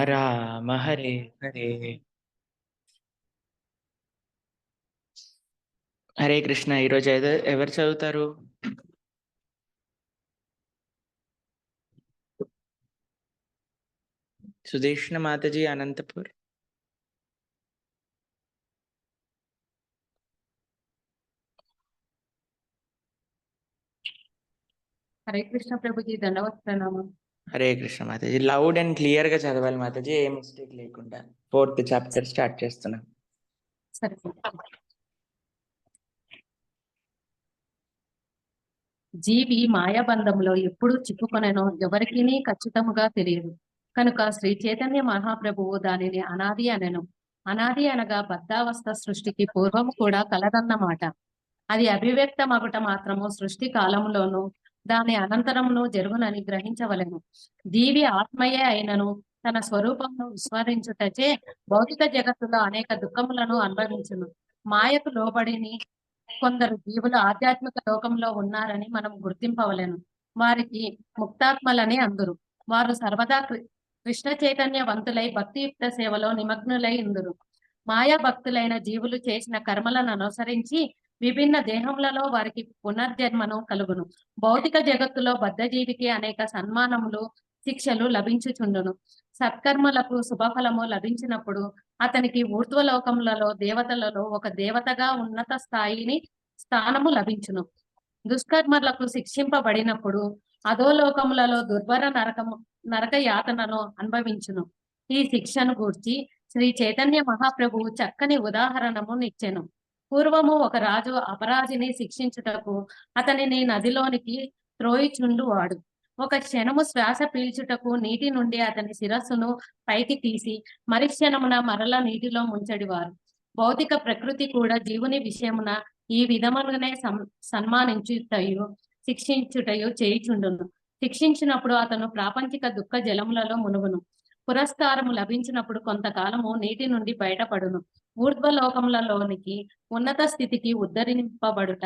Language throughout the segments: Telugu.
రామ హరే హరే. హరే కృష్ణ. ఈరోజు ఎవరు చదువుతారు? సుదేష్ణ మాతాజీ, అనంతపూర్. హరే కృష్ణ ప్రభుజీ, దండవత్ ప్రణామం. Hare Krishna Mataji. Loud and clear గా చదవాలి మాతాజీ, ఏ మిస్టేక్ లేకుండా. 4th చాప్టర్ స్టార్ట్ చేస్తున్నాం. సరే. జీవి మాయాబంధంలో ఎప్పుడు చిక్కుకొనెనో ఎవరికీ ఖచ్చితముగా తెలియదు. కనుక శ్రీ చైతన్య మహాప్రభువు దానిని అనాది అనెను. అనాది అనగా బద్ధావస్థ సృష్టికి పూర్వము కూడా కలదన్నమాట. అది అభివ్యక్తమగుట మాత్రము సృష్టి కాలంలోను దాని అనంతరమును జరుగునని గ్రహించవలెను. జీవి ఆత్మయే అయినను తన స్వరూపమును విస్మరించుటచే భౌతిక జగత్తులో అనేక దుఃఖములను అనుభవించును. మాయకు లోబడిని కొందరు జీవులు ఆధ్యాత్మిక లోకంలో ఉన్నారని మనం గుర్తింపవలెను. వారికి ముక్తాత్మలని అందురు. వారు సర్వదా కృష్ణ చైతన్యవంతులై భక్తియుక్త సేవలో నిమగ్నులై ఉందురు. మాయా భక్తులైన జీవులు చేసిన కర్మలను అనుసరించి విభిన్న దేహములలో వారికి పునర్జన్మను కలుగును. భౌతిక జగత్తులో బద్ధజీవికి అనేక సన్మానములు, శిక్షలు లభించుచుండును. సత్కర్మలకు శుభఫలము లభించినప్పుడు అతనికి ఊర్ధ్వలోకములలో దేవతలలో ఒక దేవతగా ఉన్నత స్థానము లభించును. దుష్కర్మలకు శిక్షింపబడినప్పుడు అధోలోకములలో దుర్భర నరక యాతనను అనుభవించును. ఈ శిక్షను గూర్చి శ్రీ చైతన్య మహాప్రభువు చక్కని ఉదాహరణము నిచ్చెను. పూర్వము ఒక రాజు అపరాధిని శిక్షించుటకు అతనిని నదిలోనికి త్రోయిచుండువాడు. ఒక క్షణము శ్వాస పీల్చుటకు నీటి నుండి అతని శిరస్సును పైకి తీసి మరి క్షణమున మరల నీటిలో ముంచడివారు. భౌతిక ప్రకృతి కూడా జీవుని విషయమున ఈ విధముగానే సన్మానించుటయు శిక్షించుటయు చేయుచుండును. శిక్షించినప్పుడు అతను ప్రాపంచిక దుఃఖ జలములలో మునుగును. పురస్కారము లభించినప్పుడు కొంతకాలము నీటి నుండి బయటపడును. ఊర్ధ్వలోకములలోనికి ఉన్నత స్థితికి ఉద్ధరింపబడుట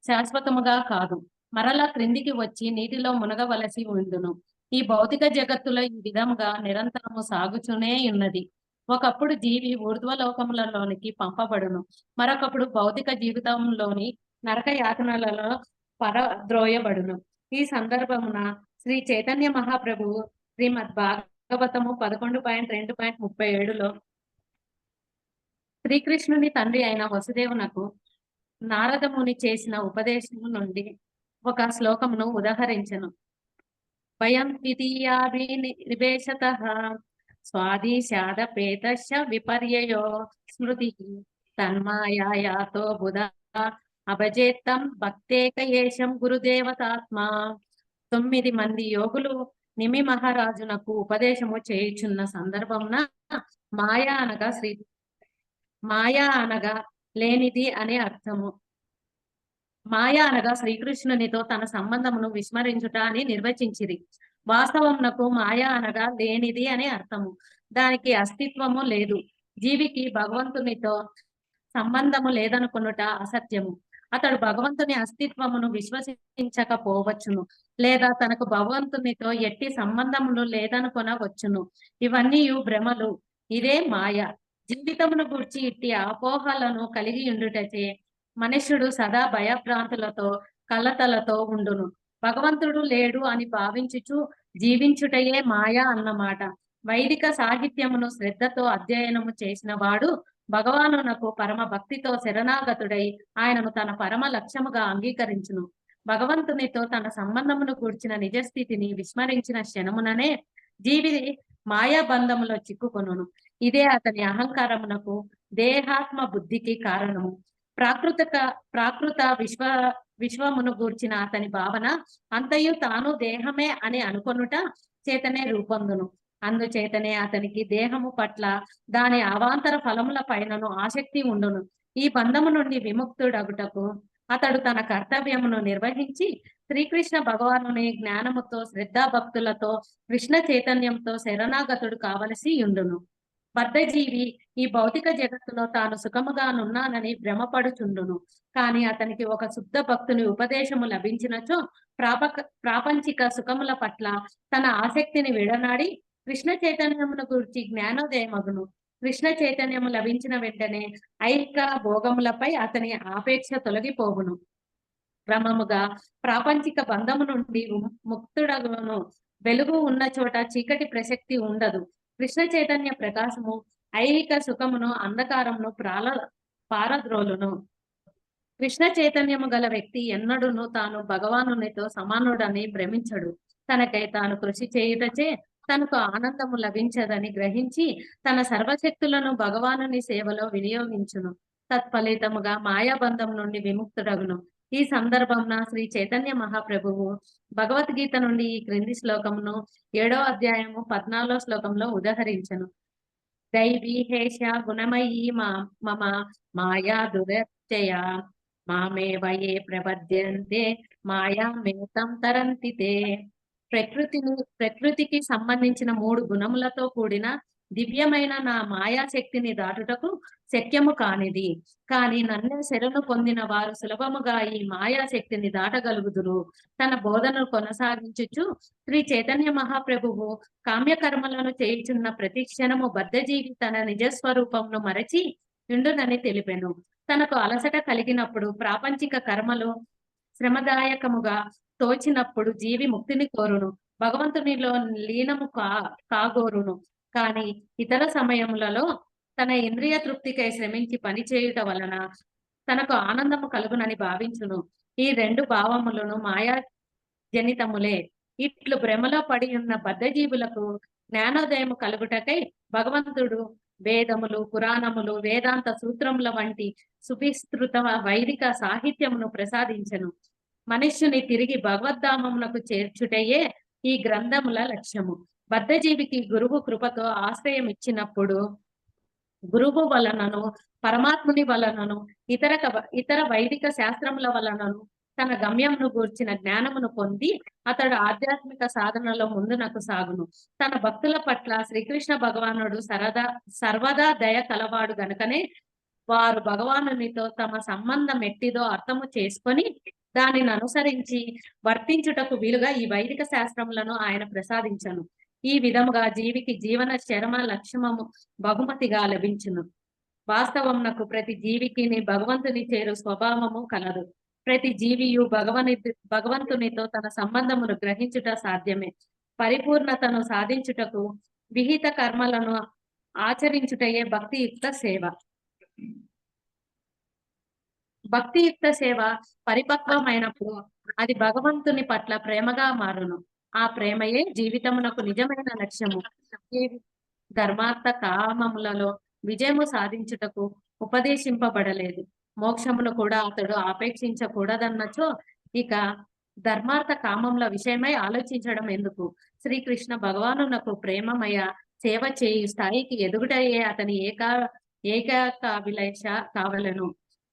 శాశ్వతముగా కాదు, మరలా క్రిందికి వచ్చి నీటిలో మునగవలసి ఉండును. ఈ భౌతిక జగత్తులో ఈ విధముగా నిరంతరము సాగుతూనే ఉన్నది. ఒకప్పుడు జీవి ఊర్ధ్వలోకములలోనికి పంపబడును, మరొకప్పుడు భౌతిక జీవితంలోని నరక యాతనలలో పరద్రోయబడును. ఈ సందర్భమున శ్రీ చైతన్య మహాప్రభువు శ్రీమద్ భాగవతము 11.2.37లో శ్రీకృష్ణుని తండ్రి అయిన వసుదేవునకు నారదముని చేసిన ఉపదేశము నుండి ఒక శ్లోకమును ఉదహరించను. భయం ద్వితీయాభినివేశతః స్వాదిశాదపేతశ్చ విపర్యయో స్మృతి తన్మాయాతో బుధ అభజేత్తం భక్తేకయేషం గురుదేవతాత్మా. 9 మంది యోగులు నిమి మహారాజునకు ఉపదేశము చేయుచున్న సందర్భమున మాయా అనగా లేనిది అనే అర్థము. మాయ అనగా శ్రీకృష్ణునితో తన సంబంధమును విస్మరించుట అని నిర్వచించిరి. వాస్తవమునకు మాయ అనగా లేనిది అనే అర్థము. దానికి అస్తిత్వము లేదు. జీవికి భగవంతునితో సంబంధము లేదనుకునుట అసత్యము. అతడు భగవంతుని అస్తిత్వమును విశ్వసించకపోవచ్చును, లేదా తనకు భగవంతునితో ఎట్టి సంబంధములు లేదనుకొనవచ్చును. ఇవన్నీ భ్రమలు. ఇదే మాయ. జీవితమును గూర్చి ఇట్టి అపోహలను కలిగి ఉండుటచే మనుష్యుడు సదా భయభ్రాంతులతో కలతలతో ఉండును. భగవంతుడు లేడు అని భావించుచు జీవించుటయే మాయ అన్నమాట. వైదిక సాహిత్యమును శ్రద్ధతో అధ్యయనము చేసిన వాడు భగవానునకు పరమ భక్తితో శరణాగతుడై ఆయనను తన పరమ లక్ష్యముగా అంగీకరించును. భగవంతునితో తన సంబంధమును కూర్చిన నిజస్థితిని విస్మరించిన క్షణముననే జీవి మాయాబంధములో చిక్కుకొనును. ఇదే అతని అహంకారమునకు, దేహాత్మ బుద్ధికి కారణము. ప్రాకృత విశ్వమును గూర్చిన అతని భావన అంతయు తాను దేహమే అని అనుకొనుట చేతనే రూపొందును. అందుచేతనే అతనికి దేహము పట్ల దాని అవాంతర ఫలముల పైనను ఆసక్తి ఉండును. ఈ బంధము నుండి విముక్తుడగుటకు అతడు తన కర్తవ్యమును నిర్వహించి శ్రీకృష్ణ భగవానుని జ్ఞానముతో శ్రద్ధాభక్తులతో కృష్ణ చైతన్యంతో శరణాగతుడు కావలసి ఉండును. బద్ధజీవి ఈ భౌతిక జగత్తులో తాను సుఖముగానున్నానని భ్రమపడుచుండును. కాని అతనికి ఒక శుద్ధ భక్తుని ఉపదేశము లభించినచో ప్రాపంచిక సుఖముల పట్ల తన ఆసక్తిని విడనాడి కృష్ణ చైతన్యమును గురించి జ్ఞానోదయమగును. కృష్ణ చైతన్యము లభించిన వెంటనే ఐహిక భోగములపై అతని ఆపేక్ష తొలగిపోవును. క్రమముగా ప్రాపంచిక బంధము నుండి ముక్తుడగును. వెలుగు ఉన్న చోట చీకటి ప్రసక్తి ఉండదు. కృష్ణ చైతన్య ప్రకాశము ఐహిక సుఖమును అంధకారమును పారద్రోలును. కృష్ణ చైతన్యము గల వ్యక్తి ఎన్నడూను తాను భగవానునితో సమానుడని భ్రమించడు. తనకై తాను కృషి చేయుటచే తనకు ఆనందము లభించదని గ్రహించి తన సర్వశక్తులను భగవానుని సేవలో వినియోగించును. తత్ఫలితముగా మాయాబంధం నుండి విముక్తుడగును. ఈ సందర్భంన శ్రీ చైతన్య మహాప్రభువు భగవద్గీత నుండి ఈ క్రింది శ్లోకమును 7వ అధ్యాయము 14వ శ్లోకంలో ఉదహరించను. దైవీహేష గుణమయీ మమ మాయా దురత్యయ మామేవ ఏ ప్రపద్యంతే మాయామేతం తరంతి తే. ప్రకృతికి సంబంధించిన 3 గుణములతో కూడిన దివ్యమైన నా మాయాశక్తిని దాటుటకు శక్యము కానిది. కానీ నన్ను శరణు పొందిన వారు సులభముగా ఈ మాయాశక్తిని దాటగలుగుదురు. తన బోధనను కొనసాగించుచు శ్రీ చైతన్య మహాప్రభువు కామ్యకర్మలను చేయుచున్న ప్రతి క్షణము బద్ధజీవి తన నిజస్వరూపమును మరచి ఉండునని తెలిపెను. తనకు అలసట కలిగినప్పుడు ప్రాపంచిక కర్మలు శ్రమదాయకముగా తోచినప్పుడు జీవి ముక్తిని కోరును. భగవంతునిలో లీనము కాగోరును. కానీ ఇతర సమయములలో తన ఇంద్రియ తృప్తికై శ్రమించి పనిచేయుట వలన తనకు ఆనందము కలుగునని భావించును. ఈ 2 భావములను మాయా జనితములే. ఇట్లు భ్రమలో పడి ఉన్న బద్ధజీవులకు జ్ఞానోదయము కలుగుటకై భగవంతుడు వేదములు, పురాణములు, వేదాంత సూత్రముల వంటి సువిస్తృత వైదిక సాహిత్యమును ప్రసాదించెను. మనుష్యుని తిరిగి భగవద్ధామమునకు చేర్చుటయే ఈ గ్రంథముల లక్ష్యము. బద్ధజీవికి గురువు కృపతో ఆశ్రయం ఇచ్చినప్పుడు గురువు వలనను పరమాత్ముని వలనను ఇతర వైదిక శాస్త్రముల వలనను తన గమ్యమును గూర్చిన జ్ఞానమును పొంది అతడు ఆధ్యాత్మిక సాధనలో ముందునకు సాగును. తన భక్తుల పట్ల శ్రీకృష్ణ భగవానుడు సర్వదా దయ కలవాడు గనుకనే వారు భగవానునితో తమ సంబంధం ఎట్టిదో అర్థము చేసుకొని దానిని అనుసరించి వర్తించుటకు వీలుగా ఈ వైదిక శాస్త్రములను ఆయన ప్రసాదించను. ఈ విధముగా జీవికి జీవన చరమ లక్ష్యము బహుమతిగా లభించును. వాస్తవమునకు ప్రతి జీవికి భగవంతుని చేరు స్వభావము కలదు. ప్రతి జీవియు భగవంతునితో తన సంబంధమును గ్రహించుట సాధ్యమే. పరిపూర్ణతను సాధించుటకు విహిత కర్మలను ఆచరించుటయే భక్తియుక్త సేవ. భక్తియుక్త సేవ పరిపక్వమైనప్పుడు అది భగవంతుని పట్ల ప్రేమగా మారును. ఆ ప్రేమయే జీవితమునకు నిజమైన లక్ష్యము. ధర్మార్థ కామములలో విజయము సాధించుటకు ఉపదేశింపబడలేదు. మోక్షమును కూడా అతడు ఆపేక్షించకూడదన్నచో ఇక ధర్మార్థ కామముల విషయమై ఆలోచించడం ఎందుకు? శ్రీకృష్ణ భగవానునకు ప్రేమమయ సేవ చేయు స్థాయికి ఎదుగుటయే అతని ఏకాభిలాష కావలను.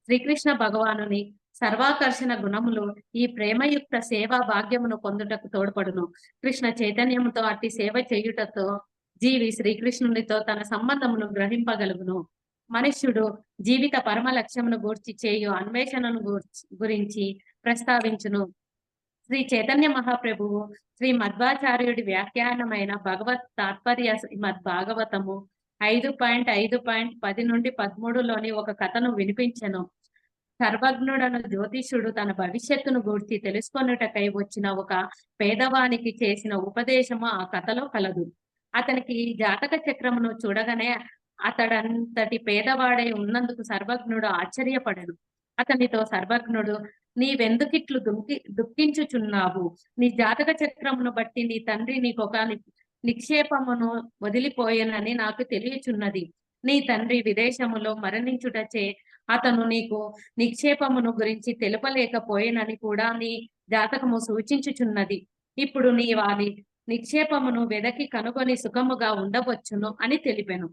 శ్రీకృష్ణ భగవానుని సర్వాకర్షణ గుణములు ఈ ప్రేమయుక్త సేవా భాగ్యమును పొందుటకు తోడ్పడును. కృష్ణ చైతన్యముతో అట్టి సేవ చేయుటతో జీవి శ్రీకృష్ణునితో తన సంబంధమును గ్రహింపగలుగును. మనుష్యుడు జీవిత పరమ లక్ష్యమును గూర్చి చేయు అన్వేషణను గురించి ప్రస్తావించును. శ్రీ చైతన్య మహాప్రభువు శ్రీ మధ్వాచార్యుడి వ్యాఖ్యానమైన భగవత్ తాత్పర్య శ్రీమద్ భాగవతము 5.5.10 నుండి 13లోని ఒక కథను వినిపించెను. సర్వజ్ఞుడను జ్యోతిషుడు తన భవిష్యత్తును గూర్చి తెలుసుకొనుటకై వచ్చిన ఒక పేదవానికి చేసిన ఉపదేశము ఆ కథలో కలదు. అతనికి జాతక చక్రమును చూడగానే అతడంతటి పేదవాడై ఉన్నందుకు సర్వజ్ఞుడు ఆశ్చర్యపడను. అతనితో సర్వజ్ఞుడు, నీవెందుకిట్లు దుఃఖించుచున్నావు? నీ జాతక చక్రమును బట్టి నీ తండ్రి నీకొక నిక్షేపమును వదిలిపోయేనని నాకు తెలియచున్నది. నీ తండ్రి విదేశములో మరణించుటచే అతను నీకు నిక్షేపమును గురించి తెలుపలేకపోయేనని కూడా నీ జాతకము సూచించుచున్నది. ఇప్పుడు నీ వారి నిక్షేపమును వెదకి కనుగొని సుఖముగా ఉండవచ్చును అని తెలిపెను.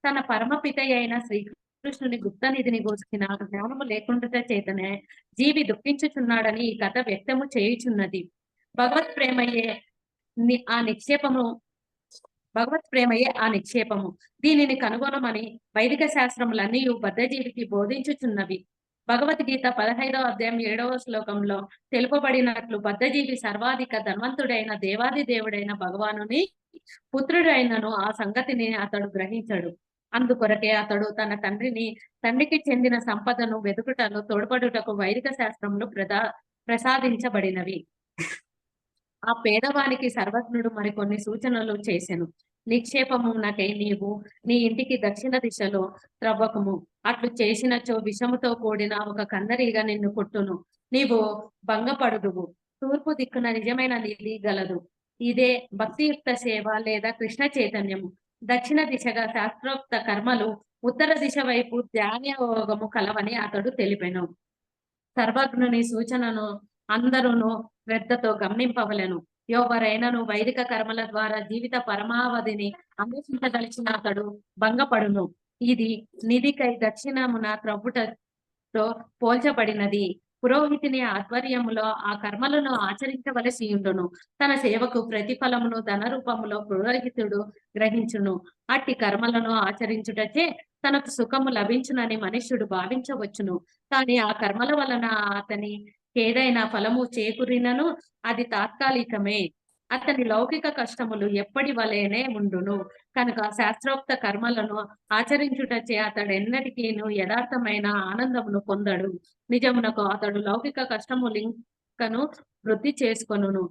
తన పరమపిత అయిన శ్రీకృష్ణుని గుప్త నిధిని గూర్చిన జ్ఞానము లేకుండా చేతనే జీవి దుఃఖించుచున్నాడని ఈ కథ వ్యక్తము చేయుచున్నది. భగవత్ ప్రేమయే ఆ నిక్షేపము. దీనిని కనుగొనమని వైదిక శాస్త్రములన్నీ బద్ధజీవికి బోధించుచున్నవి. భగవద్గీత 15వ అధ్యాయం 7వ శ్లోకంలో తెలుపబడినట్లు బద్ధజీవి సర్వాధిక ధన్వంతుడైన దేవాది దేవుడైన భగవానుని పుత్రుడైనను ఆ సంగతిని అతడు గ్రహించడు. అందుకొరకే అతడు తన తండ్రికి చెందిన సంపదను వెదుకుటలో తోడ్పడుటకు వైదిక శాస్త్రములు ప్రసాదించబడినవి. ఆ పేదవానికి సర్వజ్ఞుడు మరికొన్ని సూచనలు చేసెను. నిక్షేపమునకై నీవు నీ ఇంటికి దక్షిణ దిశలో త్రవ్వకము. అట్లు చేసినచో విషముతో కూడిన ఒక కన్నరీగ నిన్ను కొట్టును. నీవు భంగపడుదువు. తూర్పు దిక్కున నిజమైన నిధి గలదు. ఇదే భక్తియుక్త సేవ లేదా కృష్ణ చైతన్యము. దక్షిణ దిశగా శాస్త్రోక్త కర్మలు, ఉత్తర దిశ వైపు ధ్యానయోగము కలవని అతడు తెలిపెను. సర్వజ్ఞుని సూచనను అందరూను శ్రద్ధతో గమనింపవలెను. ఎవరైనను వైదిక కర్మల ద్వారా జీవిత పరమావధిని అన్వేషించదలిచిన అతడు భంగపడును. ఇది నిధికై దక్షిణమున త్రవ్వుటతో పోల్చబడినది. పురోహితుని ఆధ్వర్యములో ఆ కర్మలను ఆచరించవలసి ఉండును. తన సేవకు ప్రతిఫలమును ధన రూపములో పురోహితుడు గ్రహించును. అట్టి కర్మలను ఆచరించుటచే తనకు సుఖము లభించునని మనుష్యుడు భావించవచ్చును. కానీ ఆ కర్మల వలన అతని ఏదైనా ఫలము చేకూరినను అది తాత్కాలికమే. అతని లౌకిక కష్టములు ఎప్పటి వలెనే ఉండును. కనుక శాస్త్రోక్త కర్మలను ఆచరించుటచే అతడు ఎన్నటికీను యథార్థమైన ఆనందమును పొందడు. నిజమునకు అతడు లౌకిక కష్టములింకను వృద్ధి చేసుకొనును.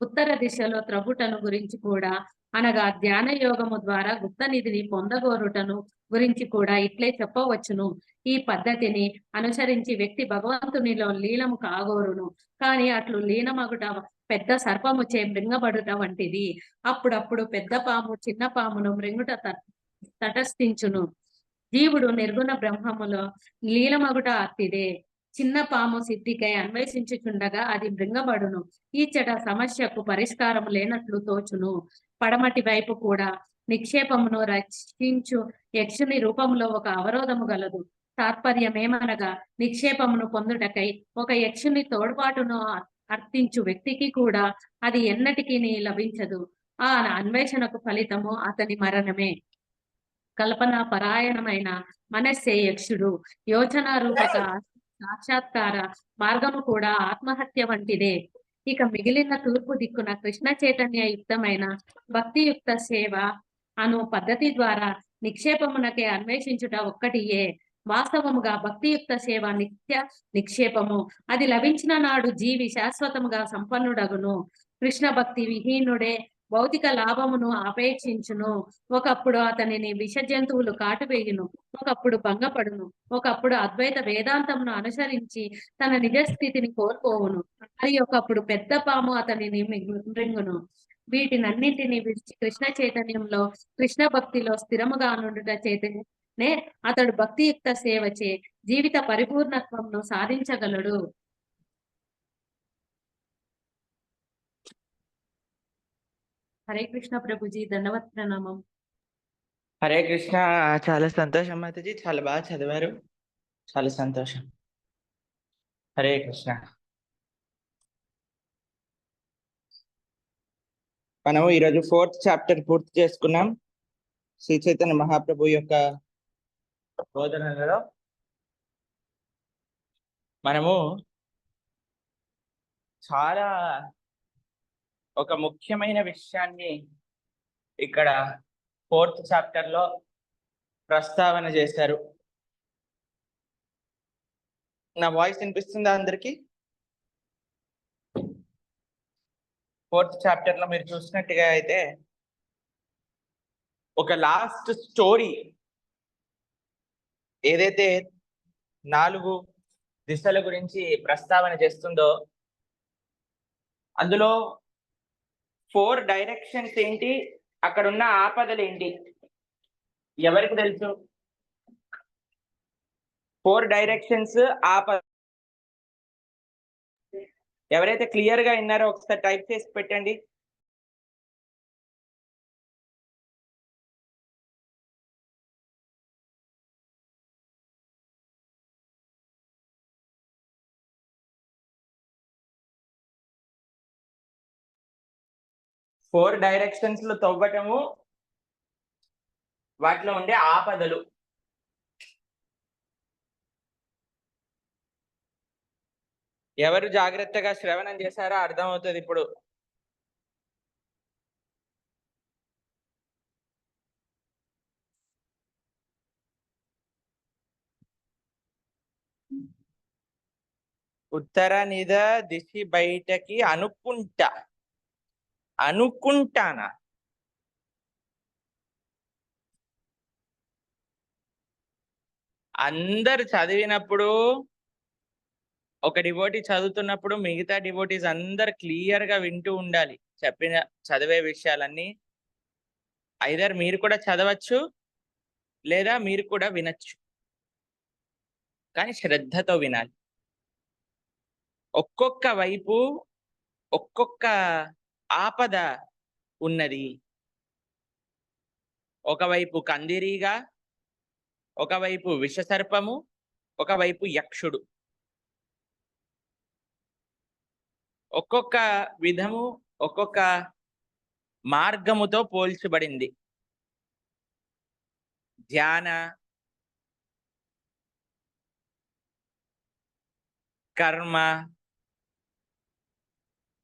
ఉత్తర దిశలో త్రవ్వుటను గురించి కూడా, అనగా ధ్యాన యోగము ద్వారా గుప్త నిధిని పొందగోరుటను గురించి కూడా ఇట్లే చెప్పవచ్చును. ఈ పద్ధతిని అనుసరించి వ్యక్తి భగవంతునిలో లీనము కాగోరును. కానీ అట్లు లీనమగుట పెద్ద సర్పముచే మృంగబడుట వంటిది. అప్పుడప్పుడు పెద్ద పాము చిన్న పామును మృంగుట తటస్థించును. జీవుడు నిర్గుణ బ్రహ్మములో లీలమగుట అట్టిదే. చిన్న పాము సిద్ధికై అన్వేషించుచుండగా అది మృంగబడును. ఈచట సమస్యకు పరిష్కారం లేనట్లు తోచును. పడమటి వైపు కూడా నిక్షేపమును రక్షించు యక్షుని రూపంలో ఒక అవరోధము గలదు. తాత్పర్యమేమనగా నిక్షేపమును పొందుటకై ఒక యక్షుని తోడ్పాటును అర్థించు వ్యక్తికి కూడా అది ఎన్నటికీ లభించదు. ఆ అన్వేషణకు ఫలితము అతని మరణమే. కల్పన పరాయణమైన మనస్సే యక్షుడు. యోచన రూపక సాక్షాత్కార మార్గము కూడా ఆత్మహత్య వంటిదే. ఇక మిగిలిన తూర్పు దిక్కున కృష్ణ చైతన్య యుక్తమైన భక్తియుక్త సేవ అను పద్ధతి ద్వారా నిక్షేపమునకే అన్వేషించుట ఒక్కటియే. వాస్తవముగా భక్తియుక్త సేవ నిత్య నిక్షేపము. అది లభించిన నాడు జీవి శాశ్వతముగా సంపన్నుడగును. కృష్ణ భక్తి విహీనుడే భౌతిక లాభమును అపేక్షించును. ఒకప్పుడు అతనిని విష జంతువులు కాటువేయును. ఒకప్పుడు భంగపడును. ఒకప్పుడు అద్వైత వేదాంతమును అనుసరించి తన నిజ స్థితిని కోల్పోవును. మరి ఒకప్పుడు పెద్ద పాము అతనిని మృంగును. వీటినన్నింటినీ విడిచి కృష్ణ చైతన్యంలో, కృష్ణ భక్తిలో స్థిరముగా నుండుట చేతనే అతడు భక్తియుక్త సేవచే జీవిత పరిపూర్ణత్వంను సాధించగలడు. హరే కృష్ణ ప్రభుజీ, ధన్యవాద ప్రణామం. హరే కృష్ణ. చాలా సంతోషం మాతాజీ, చాలా బాగా చదివారు. చాలా సంతోషం. హరే కృష్ణ. మనము ఈరోజు 4th చాప్టర్ పూర్తి చేసుకున్నాం. శ్రీ చైతన్య మహాప్రభు యొక్క బోధనలలో మనము చాలా ఒక ముఖ్యమైన విషయాన్ని ఇక్కడ 4th చాప్టర్ లో ప్రస్తావన చేశారు. నా వాయిస్ వినిపిస్తుందా అందరికి? 4th చాప్టర్ లో మీరు చూసినట్టుగా అయితే ఒక లాస్ట్ స్టోరీ ఏదైతే 4 దిశల గురించి ప్రస్తావన చేస్తుందో అందులో 4 డైరెక్షన్స్ ఏంటి, అక్కడ ఉన్న ఆపదలు ఏంటి ఎవరికి తెలుసు? 4 డైరెక్షన్స్ ఆపద ఎవరైతే క్లియర్ గా విన్నారో ఒకసారి టైప్ చేసి పెట్టండి. ఫోర్ డైరెక్షన్స్ లో తవ్వటము, వాటిలో ఉండే ఆపదలు. ఎవరు జాగ్రత్తగా శ్రవణం చేశారో అర్థమవుతుంది ఇప్పుడు. ఉత్తర నిద దిశి బయటకి అనుకుంటానా? అందరు చదివినప్పుడు, ఒక డివోటీ చదువుతున్నప్పుడు మిగతా డివోటీస్ అందరు క్లియర్ గా వింటూ ఉండాలి. చదివే విషయాలన్నీ ఐదర్ మీరు కూడా చదవచ్చు, లేదా మీరు కూడా వినొచ్చు. కానీ శ్రద్ధతో వినాలి. ఒక్కొక్క వైపు ఒక్కొక్క ఆపద ఉన్నది. ఒకవైపు కందిరీగా, ఒకవైపు విషసర్పము, ఒకవైపు యక్షుడు. ఒక్కొక్క విధము ఒక్కొక్క మార్గముతో పోల్చబడింది. ధ్యాన, కర్మ,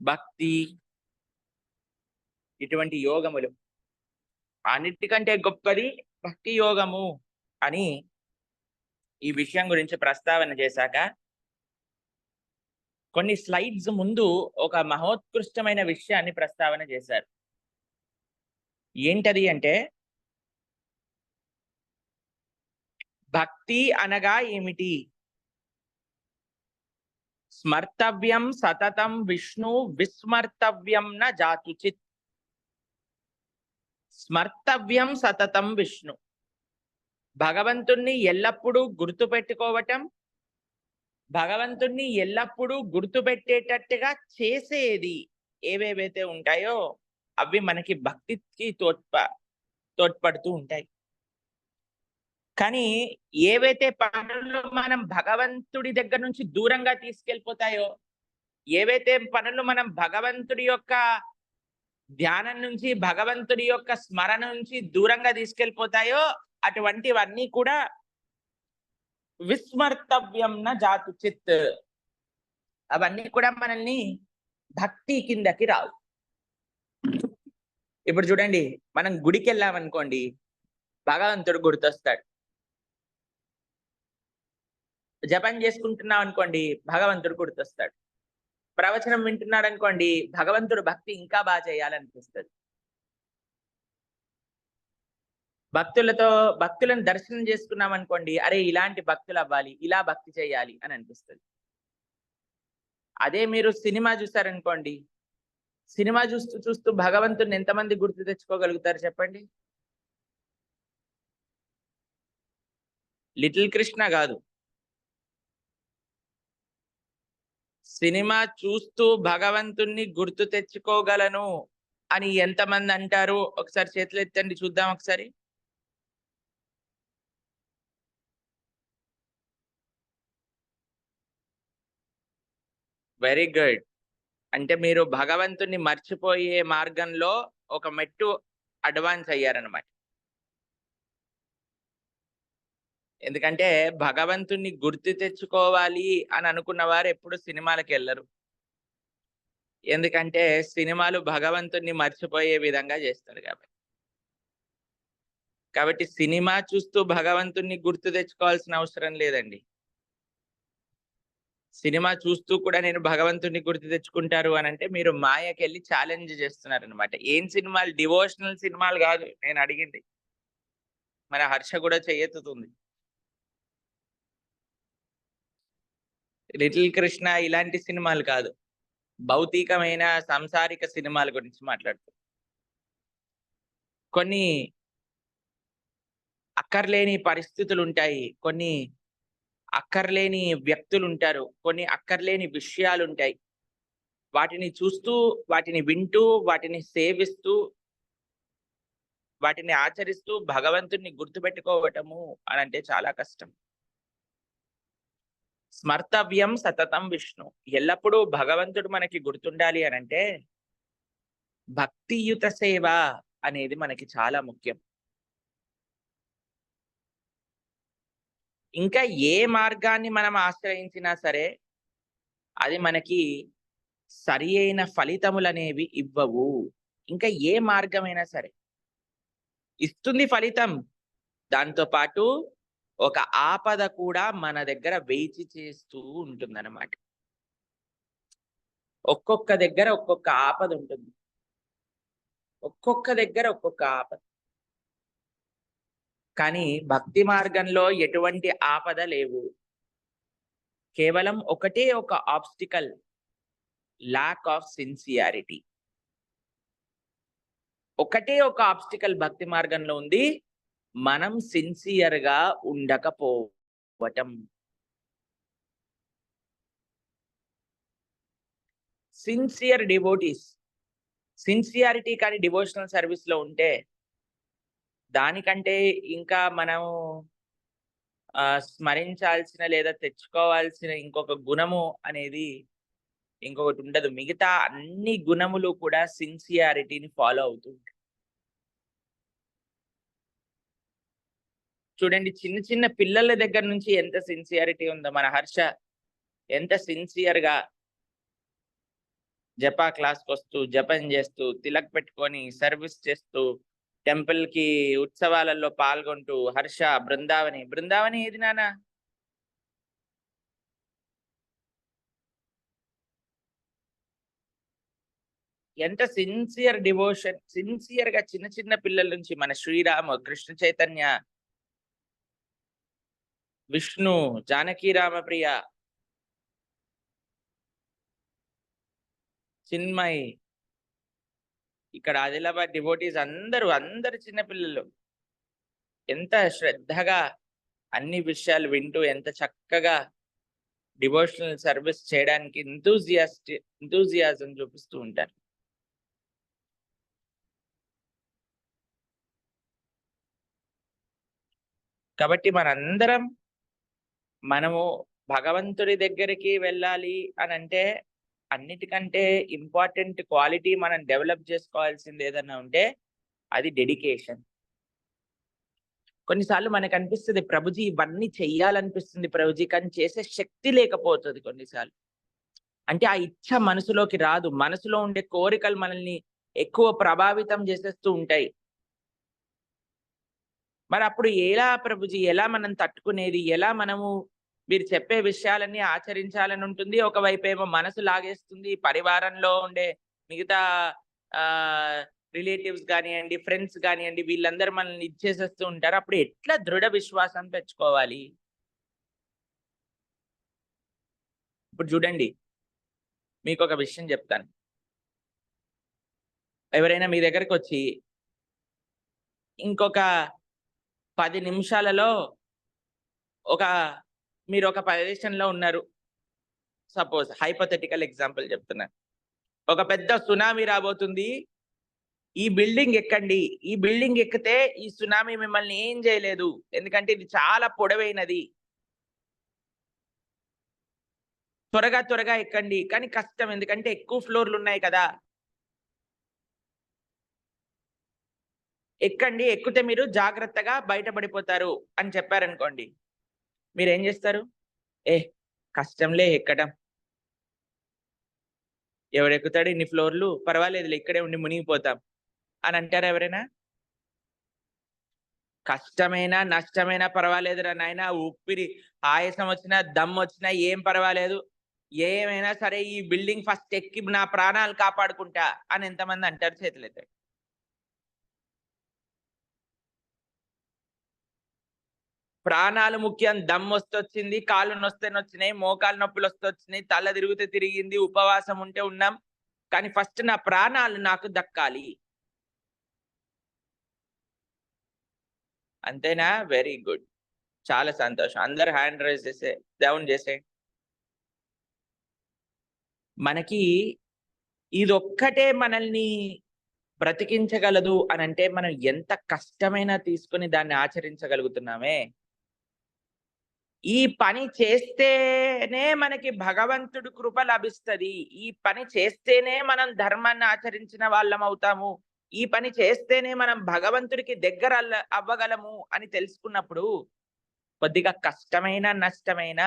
భక్తి, ఇటువంటి యోగములు. అన్నిటికంటే గొప్పది భక్తి యోగము అని ఈ విషయం గురించి ప్రస్తావన చేశాక, కొన్ని స్లైడ్స్ ముందు ఒక మహోత్కృష్టమైన విషయాన్ని ప్రస్తావన చేశారు. ఏంటది అంటే, భక్తి అనగా ఏమిటి? స్మర్తవ్యం సతతం విష్ణు విస్మర్తవ్యం న జాతుచిత్. స్మర్తవ్యం సతతం విష్ణు, భగవంతుణ్ణి ఎల్లప్పుడూ గుర్తుపెట్టుకోవటం, భగవంతుణ్ణి ఎల్లప్పుడూ గుర్తుపెట్టేటట్టుగా చేసేది ఏవేవైతే ఉంటాయో అవి మనకి భక్తికి తోడ్పడుతూ ఉంటాయి. కానీ ఏవైతే పనులు మనం భగవంతుడి దగ్గర నుంచి దూరంగా తీసుకెళ్ళిపోతాయో, ఏవైతే పనులు మనం భగవంతుడి యొక్క ధ్యానం నుంచి, భగవంతుడి యొక్క స్మరణ నుంచి దూరంగా తీసుకెళ్ళిపోతాయో అటువంటివన్నీ కూడా విస్మర్తవ్యం న జాతు చిత్. అవన్నీ కూడా మనల్ని భక్తి కిందకి రావు. ఇప్పుడు చూడండి, మనం గుడికి వెళ్ళామనుకోండి, భగవంతుడు గుర్తొస్తాడు. జపం చేసుకుంటున్నాం అనుకోండి, భగవంతుడు గుర్తొస్తాడు. ప్రవచనం వింటున్నాడు అనుకోండి, భగవంతుడు భక్తి ఇంకా బాగా చేయాలనిపిస్తుంది. భక్తులను దర్శనం చేసుకున్నాం అనుకోండి, అరే ఇలాంటి భక్తులు అవ్వాలి, ఇలా భక్తి చేయాలి అని అనిపిస్తుంది. అదే మీరు సినిమా చూసారనుకోండి, సినిమా చూస్తూ చూస్తూ భగవంతుడిని ఎంతమంది గుర్తు తెచ్చుకోగలుగుతారు చెప్పండి? లిటిల్ కృష్ణ కాదు, సినిమా చూస్తూ భగవంతుణ్ణి గుర్తు తెచ్చుకోగలను అని ఎంతమంది అంటారు? ఒకసారి చేతులు ఎత్తండి చూద్దాం ఒకసారి. Very good. అంటే మీరు భగవంతుణ్ణి మర్చిపోయే మార్గంలో ఒక మెట్టు అడ్వాన్స్ అయ్యారనమాట. ఎందుకంటే భగవంతుణ్ణి గుర్తు తెచ్చుకోవాలి అని అనుకున్న వారు ఎప్పుడు సినిమాలకు వెళ్ళరు. ఎందుకంటే సినిమాలు భగవంతుణ్ణి మర్చిపోయే విధంగా చేస్తారు కాబట్టి సినిమా చూస్తూ భగవంతుణ్ణి గుర్తు తెచ్చుకోవాల్సిన అవసరం లేదండి. సినిమా చూస్తూ కూడా నేను భగవంతుణ్ణి గుర్తు తెచ్చుకుంటారు అని అంటే మీరు మాయకెళ్ళి ఛాలెంజ్ చేస్తున్నారు అనమాట. ఏం సినిమాలు? డివోషనల్ సినిమాలు కాదు నేను అడిగింది. మన హర్ష కూడా చెయ్యెత్తుతుంది. లిటిల్ కృష్ణ ఇలాంటి సినిమాలు కాదు, భౌతికమైన సంసారిక సినిమాల గురించి మాట్లాడుతూ. కొన్ని అక్కర్లేని పరిస్థితులు ఉంటాయి, కొన్ని అక్కర్లేని వ్యక్తులు ఉంటారు, కొన్ని అక్కర్లేని విషయాలు ఉంటాయి. వాటిని చూస్తూ, వాటిని వింటూ, వాటిని సేవిస్తూ, వాటిని ఆచరిస్తూ భగవంతుణ్ణి గుర్తుపెట్టుకోవటము అని అంటే చాలా కష్టం. స్మర్తవ్యం సతతం విష్ణు, ఎల్లప్పుడూ భగవంతుడు మనకి గుర్తుండాలి అని అంటే భక్తియుత సేవ అనేది మనకి చాలా ముఖ్యం. ఇంకా ఏ మార్గాన్ని మనం ఆశ్రయించినా సరే అది మనకి సరి అయిన ఫలితములనేవి ఇవ్వవు. ఇంకా ఏ మార్గమైనా సరే ఇస్తుంది ఫలితం, దాంతో పాటు ఒక ఆపద కూడా మన దగ్గర వేచి చేస్తూ ఉంటుందన్నమాట. ఒక్కొక్క దగ్గర ఒక్కొక్క ఆపద ఉంటుంది. ఒక్కొక్క దగ్గర ఒక్కొక్క ఆపద. కానీ భక్తి మార్గంలో ఎటువంటి ఆపద లేవు. కేవలం ఒకటే ఒక ఆబ్స్టికల్, ల్యాక్ ఆఫ్ సిన్సియారిటీ. ఒకటే ఒక ఆబ్స్టికల్ భక్తి మార్గంలో ఉంది, మనం సిన్సియర్ గా ఉండకపోవటం. సిన్సియర్ డివోటీస్, సిన్సియారిటీ కానీ డివోషనల్ సర్వీస్ లో ఉంటే దానికంటే ఇంకా మనం స్మరించాల్సిన లేదా తెచ్చుకోవాల్సిన ఇంకొక గుణము అనేది ఇంకొకటి ఉండదు. మిగతా అన్ని గుణములు కూడా సిన్సియారిటీని ఫాలో అవుతుంటాయి. చూడండి, చిన్న చిన్న పిల్లల దగ్గర నుంచి ఎంత సిన్సియారిటీ ఉందో. మన హర్ష ఎంత సిన్సియర్ గా జపా క్లాస్కి వస్తూ, జపం చేస్తూ, తిలక్ పెట్టుకొని సర్వీస్ చేస్తూ, టెంపుల్ కి ఉత్సవాలలో పాల్గొంటూ, హర్ష బృందావని. బృందావని ఏది నాన్న? ఎంత సిన్సియర్ డివోషన్, సిన్సియర్ గా చిన్న చిన్న పిల్లల నుంచి మన శ్రీరామ, కృష్ణ చైతన్య, విష్ణు, జానకి రామప్రియ, చిన్మయ్, ఇక్కడ ఆదిలాబాద్ డివోటీస్ అందరు చిన్న పిల్లలు ఎంత శ్రద్ధగా అన్ని విషయాలు వింటూ ఎంత చక్కగా డివోషనల్ సర్వీస్ చేయడానికి ఎంతూజియాజం చూపిస్తూ ఉంటారు. కాబట్టి మనము భగవంతుడి దగ్గరికి వెళ్ళాలి అని అంటే అన్నిటికంటే ఇంపార్టెంట్ క్వాలిటీ మనం డెవలప్ చేసుకోవాల్సింది ఏదన్నా ఉంటే అది డెడికేషన్. కొన్నిసార్లు మనకు అనిపిస్తుంది, ప్రభుజీ ఇవన్నీ చెయ్యాలనిపిస్తుంది ప్రభుజీ, కానీ చేసే శక్తి లేకపోతుంది కొన్నిసార్లు. అంటే ఆ ఇచ్చ మనసులోకి రాదు. మనసులో ఉండే కోరికలు మనల్ని ఎక్కువ ప్రభావితం చేసేస్తూ ఉంటాయి. మరి అప్పుడు ఎలా ప్రభుజీ, ఎలా మనం తట్టుకునేది, ఎలా మనము మీరు చెప్పే విషయాలన్నీ ఆచరించాలని ఉంటుంది. ఒకవైపు ఏమో మనసు లాగేస్తుంది. పరివారంలో ఉండే మిగతా రిలేటివ్స్ కానివ్వండి, ఫ్రెండ్స్ కానివ్వండి, వీళ్ళందరూ మనల్ని ఇచ్చేసేస్తూ ఉంటారు. అప్పుడు ఎట్లా దృఢ విశ్వాసం పెంచుకోవాలి? ఇప్పుడు చూడండి, మీకు ఒక విషయం చెప్తాను. ఎవరైనా మీ దగ్గరకు వచ్చి ఇంకొక 10 నిమిషాలలో మీరు ఒక ప్రదేశంలో ఉన్నారు. సపోజ్ హైపోథెటికల్ ఎగ్జాంపుల్ చెప్తున్నాను. ఒక పెద్ద సునామీ రాబోతుంది, ఈ బిల్డింగ్ ఎక్కండి, ఈ బిల్డింగ్ ఎక్కితే ఈ సునామీ మిమ్మల్ని ఏం చేయలేదు, ఎందుకంటే ఇది చాలా పొడవైనది, త్వరగా ఎక్కండి. కానీ కష్టం, ఎందుకంటే ఎక్కువ ఫ్లోర్లు ఉన్నాయి కదా. ఎక్కండి, ఎక్కితే మీరు జాగ్రత్తగా బయటపడిపోతారు అని చెప్పారనుకోండి, మీరు ఏం చేస్తారు? కష్టంలే ఎక్కడం, ఎవడెక్కుతాడు ఇన్ని ఫ్లోర్లు, పర్వాలేదులే ఇక్కడే ఉండి మునిగిపోతాం అని అంటారా ఎవరైనా? కష్టమైనా నష్టమైనా పర్వాలేదురా నాయన, ఊపిరి ఆయాసం వచ్చినా దమ్ వచ్చినా ఏం పర్వాలేదు, ఏమైనా సరే ఈ బిల్డింగ్ ఫస్ట్ ఎక్కి నా ప్రాణాలు కాపాడుకుంటా అని ఎంతమంది అంటారు? చేతులెత్తారు. ప్రాణాలు ముఖ్యం. దమ్ వస్తొచ్చింది, కాళ్ళు నొచ్చినాయి, మోకాలు నొప్పులు వస్తొచ్చినాయి, తల తిరిగితే తిరిగింది, ఉపవాసం ఉంటే ఉన్నాం, కానీ ఫస్ట్ నా ప్రాణాలు నాకు దక్కాలి. అంతేనా? వెరీ గుడ్, చాలా సంతోషం. అందరు హ్యాండ్ రైజ్ చేసే డౌన్ చేసే. మనకి ఇదొక్కటే మనల్ని బ్రతికించగలదు అని అంటే మనం ఎంత కష్టమైనా తీసుకొని దాన్ని ఆచరించగలుగుతున్నామే. ఈ పని చేస్తేనే మనకి భగవంతుడి కృప లభిస్తది. ఈ పని చేస్తేనే మనం ధర్మాన్ని ఆచరించిన వాళ్ళం అవుతాము. ఈ పని చేస్తేనే మనం భగవంతుడికి దగ్గర అవ్వగలము అని తెలుసుకున్నప్పుడు కొద్దిగా కష్టమైన నష్టమైన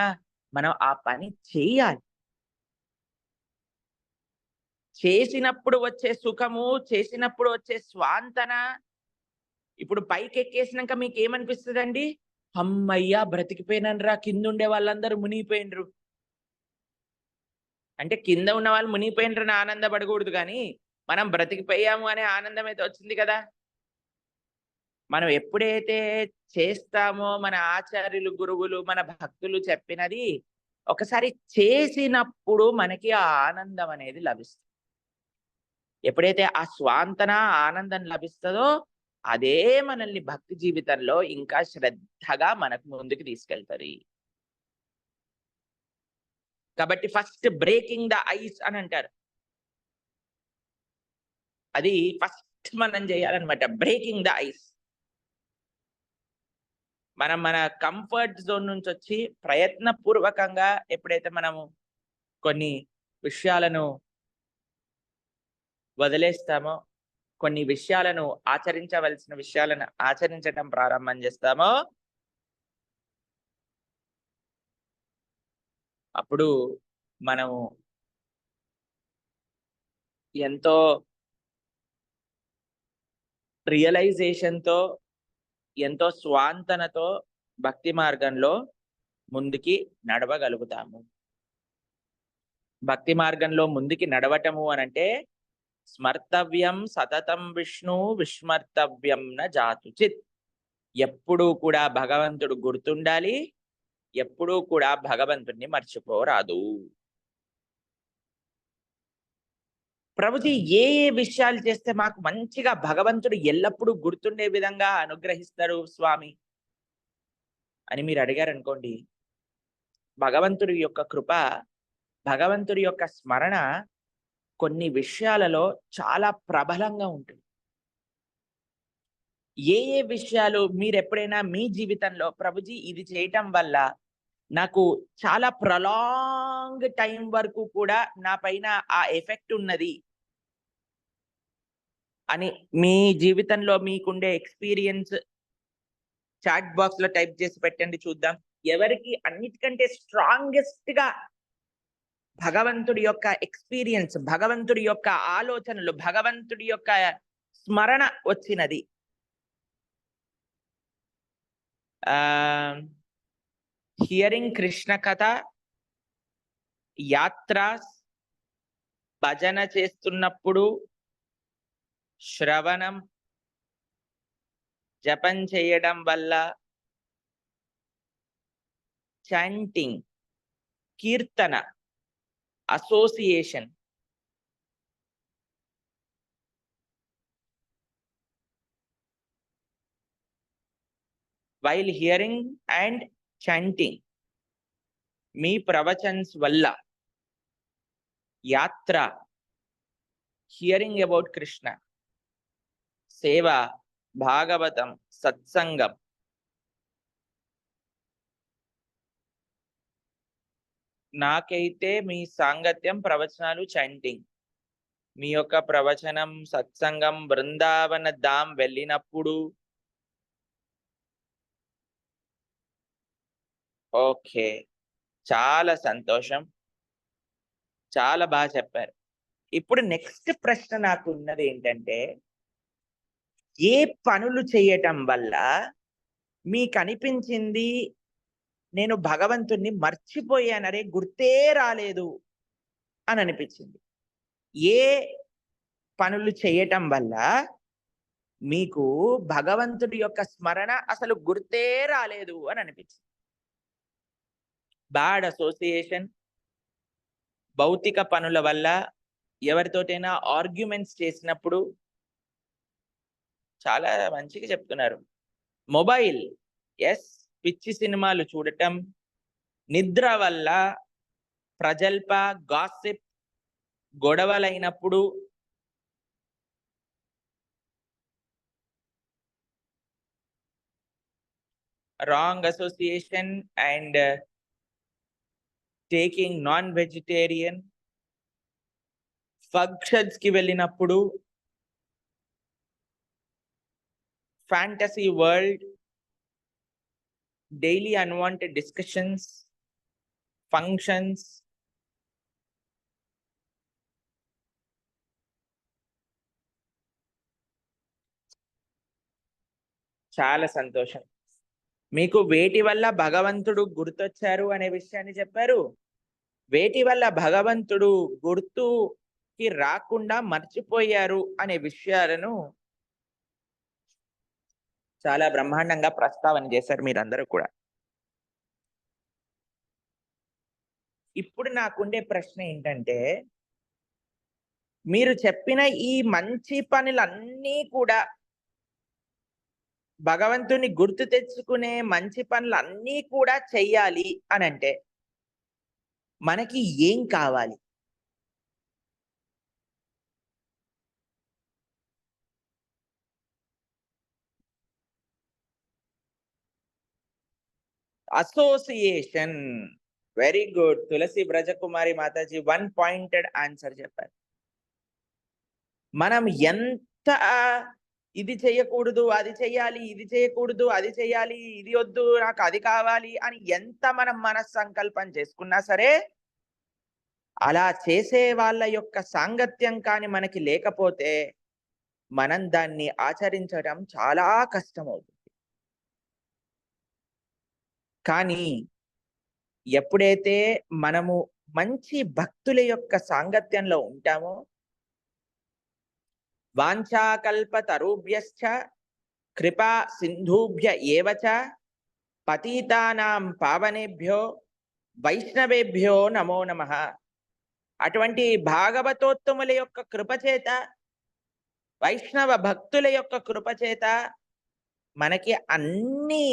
మనం ఆ పని చేయాలి. చేసినప్పుడు వచ్చే సుఖము, చేసినప్పుడు వచ్చే స్వాంతన, ఇప్పుడు పైకి ఎక్కేసినాక మీకు ఏమనిపిస్తుందండి? అమ్మయ్యా బ్రతికిపోయినరా, కిందుండే వాళ్ళందరూ మునిగిపోయినరు. అంటే కింద ఉన్న వాళ్ళు మునిగిపోయినరని ఆనందపడకూడదు, కానీ మనం బ్రతికిపోయాము అనే ఆనందం అయితే వచ్చింది కదా. మనం ఎప్పుడైతే చేస్తామో మన ఆచార్యులు, గురువులు, మన భక్తులు చెప్పినది ఒకసారి చేసినప్పుడు మనకి ఆ ఆనందం అనేది లభిస్తుంది. ఎప్పుడైతే ఆ స్వాంతన ఆనందం లభిస్తుందో అదే మనల్ని భక్తి జీవితంలో ఇంకా శ్రద్ధగా మనకు ముందుకు తీసుకెళ్తారు. కాబట్టి ఫస్ట్ బ్రేకింగ్ ద ఐస్ అని అంటారు. అది ఫస్ట్ మనం చేయాలన్నమాట, బ్రేకింగ్ ద ఐస్. మనం మన కంఫర్ట్ జోన్ నుంచి వచ్చి ప్రయత్నపూర్వకంగా ఎప్పుడైతే మనము కొన్ని విషయాలను వదిలేస్తామో, కొన్ని విషయాలను ఆచరించవలసిన విషయాలను ఆచరించడం ప్రారంభం చేస్తామో, అప్పుడు మనము ఎంతో రియలైజేషన్తో, ఎంతో స్వాంతనతో భక్తి మార్గంలో ముందుకి నడవగలుగుతాము. భక్తి మార్గంలో ముందుకి నడవటము అనంటే స్మర్తవ్యం సతతం విష్ణు విస్మర్తవ్యం న జాతుచిత్. ఎప్పుడూ కూడా భగవంతుడు గుర్తుండాలి, ఎప్పుడూ కూడా భగవంతుడిని మర్చిపోరాదు. ప్రభుజీ ఏ ఏ విషయాలు చేస్తే మాకు మంచిగా భగవంతుడు ఎల్లప్పుడూ గుర్తుండే విధంగా అనుగ్రహిస్తారు స్వామి అని మీరు అడిగారు అనుకోండి, భగవంతుడి యొక్క కృప, భగవంతుడి యొక్క స్మరణ కొన్ని విషయాలలో చాలా ప్రబలంగా ఉంటుంది. ఏ ఏ విషయాలు మీరు ఎప్పుడైనా మీ జీవితంలో ప్రభుజీ ఇది చేయటం వల్ల నాకు చాలా ప్రొలాంగ్ టైం వరకు కూడా నా పైన ఆ ఎఫెక్ట్ ఉన్నది అని మీ జీవితంలో మీకుండే ఎక్స్పీరియన్స్ చాట్ బాక్స్ లో టైప్ చేసి పెట్టండి చూద్దాం. ఎవరికి అన్నిటికంటే స్ట్రాంగెస్ట్ గా భగవంతుడి యొక్క ఎక్స్పీరియన్స్, భగవంతుడి యొక్క ఆలోచనలు, భగవంతుడి యొక్క స్మరణ వచ్చినది. హియరింగ్ కృష్ణ కథ, యాత్ర, భజన చేస్తున్నప్పుడు, శ్రవణం, జపం చేయడం వల్ల, chanting, kirtan, association, while hearing and chanting, మీ ప్రవచన్స్ వల్ల, యాత్ర, హియరింగ్ అబౌట్ కృష్ణ, సేవ, భాగవతం, సత్సంగం, నాకైతే మీ సాంగత్యం, ప్రవచనాలు, చాంటింగ్, మీ యొక్క ప్రవచనం, సత్సంగం, బృందావన ధామ్ వెళ్ళినప్పుడు. ఓకే, చాలా సంతోషం, చాలా బాగా చెప్పారు. ఇప్పుడు నెక్స్ట్ ప్రశ్న నాకు ఉన్నది ఏంటంటే, ఏ పనులు చేయటం వల్ల మీకు అనిపించింది నేను భగవంతుణ్ణి మర్చిపోయానరే, గుర్తే రాలేదు అని అనిపించింది? ఏ పనులు చేయటం వల్ల మీకు భగవంతుడి యొక్క స్మరణ అసలు గుర్తే రాలేదు అని అనిపించింది? బ్యాడ్ అసోసియేషన్, భౌతిక పనుల వల్ల, ఎవరితోటైనా ఆర్గ్యుమెంట్స్ చేసినప్పుడు. చాలా మంచిగా చెప్తున్నారు. మొబైల్, ఎస్, పిచ్చి సినిమాలు చూడటం, నిద్ర వల్ల, ప్రజల్ప, గాసిప్, గొడవలైనప్పుడు, wrong association and taking non vegetarian, functions కి వెళ్ళినప్పుడు, fantasy world, daily unwanted discussions, functions, చాలా సంతోషం. మీకు వేటి వల్ల భగవంతుడు గుర్తొచ్చారు అనే విషయాన్ని చెప్పారు, వేటి వల్ల భగవంతుడు గుర్తుకి రాకుండా మర్చిపోయారు అనే విషయాలను చాలా బ్రహ్మాండంగా ప్రస్తావన చేశారు మీరందరూ కూడా. ఇప్పుడు నాకుండే ప్రశ్న ఏంటంటే, మీరు చెప్పిన ఈ మంచి పనులన్నీ కూడా భగవంతుని గుర్తు తెచ్చుకునే మంచి పనులన్నీ కూడా చెయ్యాలి అనంటే మనకి ఏం కావాలి? Association. Very good. Tulasi Brajakumari Mataji 1 pointed answer చెప్పారు. మనం ఎంత ఇది చేయకూడదు, అది చెయ్యాలి, ఇది చేయకూడదు, అది చెయ్యాలి, ఇది వద్దు, నాకు అది కావాలి అని ఎంత మనం మనస్సంకల్పం చేసుకున్నా సరే, అలా చేసే వాళ్ళ యొక్క సాంగత్యం కానీ మనకి లేకపోతే మనం దాన్ని ఆచరించడం చాలా కష్టమవుతుంది. కానీ ఎప్పుడైతే మనము మంచి భక్తుల యొక్క సాంగత్యంలో ఉంటామో, వాంఛాకల్పతరుభ్యశ్చ కృపా సింధుభ్య ఏవ చ పతితానాం పావనేభ్యో వైష్ణవేభ్యో నమో నమః. అటువంటి భాగవతోత్తముల యొక్క కృపచేత, వైష్ణవ భక్తుల యొక్క కృపచేత మనకి అన్ని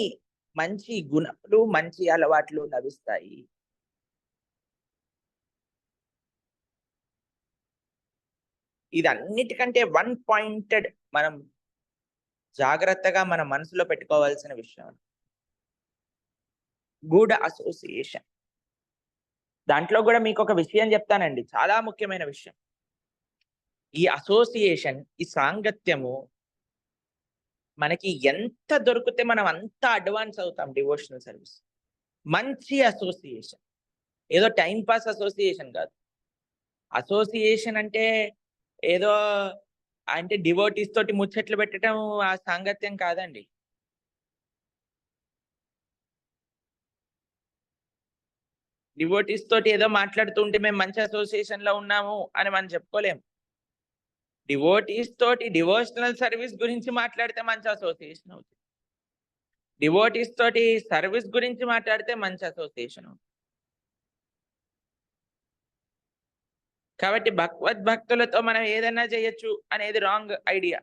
మంచి గుణాలు, మంచి అలవాట్లు లభిస్తాయి. ఇది అన్నిటికంటే 1 పాయింటెడ్ మనం జాగ్రత్తగా మన మనసులో పెట్టుకోవాల్సిన విషయం. Good association. దాంట్లో కూడా మీకు ఒక విషయం చెప్తానండి, చాలా ముఖ్యమైన విషయం. ఈ అసోసియేషన్, ఈ సాంగత్యము మనకి ఎంత దొరికితే మనం అంత అడ్వాన్స్ అవుతాం డివోషనల్ సర్వీస్. మంచి అసోసియేషన్, ఏదో టైం పాస్ అసోసియేషన్ కాదు. అసోసియేషన్ అంటే ఏదో అంటే డివోటీస్ తోటి ముచ్చట్లు పెట్టడం ఆ సాంగత్యం కాదండి. డివోటీస్ తోటి ఏదో మాట్లాడుతూ ఉంటే మేము మంచి అసోసియేషన్ లో ఉన్నాము అని మనం చెప్పుకోలేము. డివోటీస్ తోటి డివోషనల్ సర్వీస్ గురించి మాట్లాడితే మంచి అసోసియేషన్ అవుతుంది. డివోటీస్ తోటి సర్వీస్ గురించి మాట్లాడితే మంచి అసోసియేషన్ అవుతుంది. కాబట్టి భగవద్భక్తులతో మనం ఏదైనా చేయొచ్చు అనేది రాంగ్ ఐడియా.